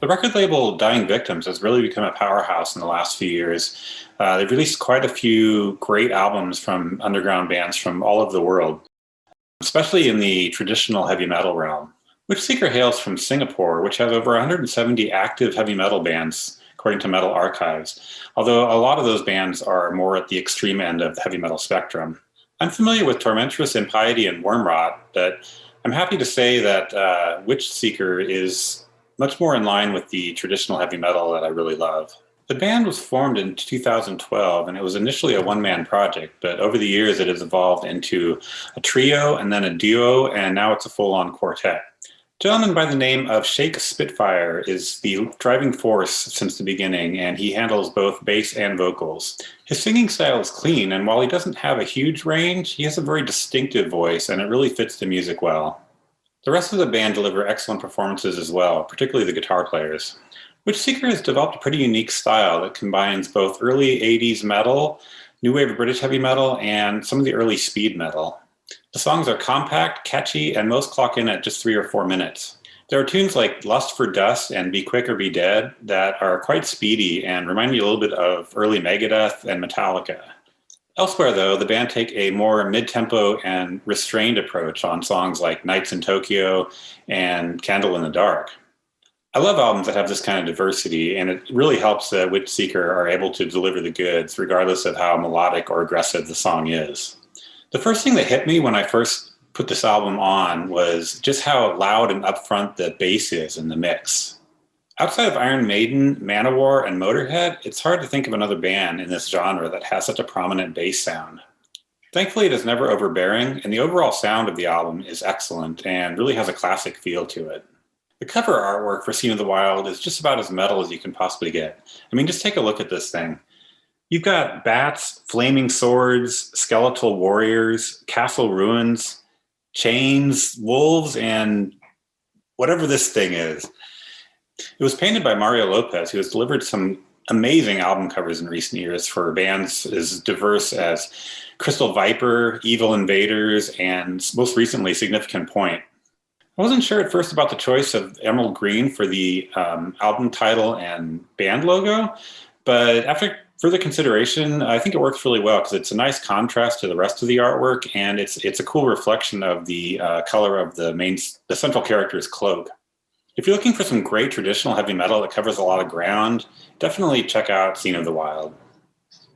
The record label Dying Victims has really become a powerhouse in the last few years. They've released quite a few great albums from underground bands from all over the world, especially in the traditional heavy metal realm. Witchseeker hails from Singapore, which has over 170 active heavy metal bands, according to Metal Archives, although a lot of those bands are more at the extreme end of the heavy metal spectrum. I'm familiar with Tormentress, Impiety, and Wormrot, but I'm happy to say that Witchseeker is much more in line with the traditional heavy metal that I really love. The band was formed in 2012, and it was initially a one-man project, but over the years it has evolved into a trio and then a duo, and now it's a full-on quartet. A gentleman by the name of Shake Spitfire is the driving force since the beginning, and he handles both bass and vocals. His singing style is clean, and while he doesn't have a huge range, he has a very distinctive voice, and it really fits the music well. The rest of the band deliver excellent performances as well, particularly the guitar players. Witchseeker has developed a pretty unique style that combines both early 80s metal, new wave of British heavy metal, and some of the early speed metal. The songs are compact, catchy, and most clock in at just 3 or 4 minutes. There are tunes like Lust for Dust and Be Quick or Be Dead that are quite speedy and remind me a little bit of early Megadeth and Metallica. Elsewhere, though, the band take a more mid-tempo and restrained approach on songs like Nights in Tokyo and Candle in the Dark. I love albums that have this kind of diversity, and it really helps that Witchseeker are able to deliver the goods regardless of how melodic or aggressive the song is. The first thing that hit me when I first put this album on was just how loud and upfront the bass is in the mix. Outside of Iron Maiden, Manowar, and Motorhead, it's hard to think of another band in this genre that has such a prominent bass sound. Thankfully, it is never overbearing, and the overall sound of the album is excellent and really has a classic feel to it. The cover artwork for Scene of the Wild is just about as metal as you can possibly get. I mean, just take a look at this thing. You've got bats, flaming swords, skeletal warriors, castle ruins, chains, wolves, and whatever this thing is. It was painted by Mario Lopez, who has delivered some amazing album covers in recent years for bands as diverse as Crystal Viper, Evil Invaders, and most recently, Significant Point. I wasn't sure at first about the choice of emerald green for the album title and band logo, but after further consideration, I think it works really well because it's a nice contrast to the rest of the artwork, and it's a cool reflection of the color of the central character's cloak. If you're looking for some great traditional heavy metal that covers a lot of ground, definitely check out Scene of the Wild.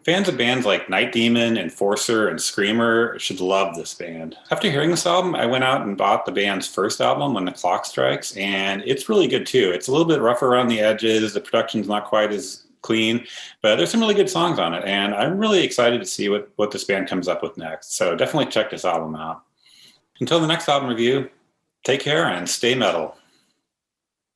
Fans of bands like Night Demon, Enforcer, and Screamer should love this band. After hearing this album, I went out and bought the band's first album, When the Clock Strikes, and it's really good too. It's a little bit rough around the edges, the production's not quite as clean, but there's some really good songs on it, and I'm really excited to see what this band comes up with next. So definitely check this album out. Until the next album review, take care and stay metal.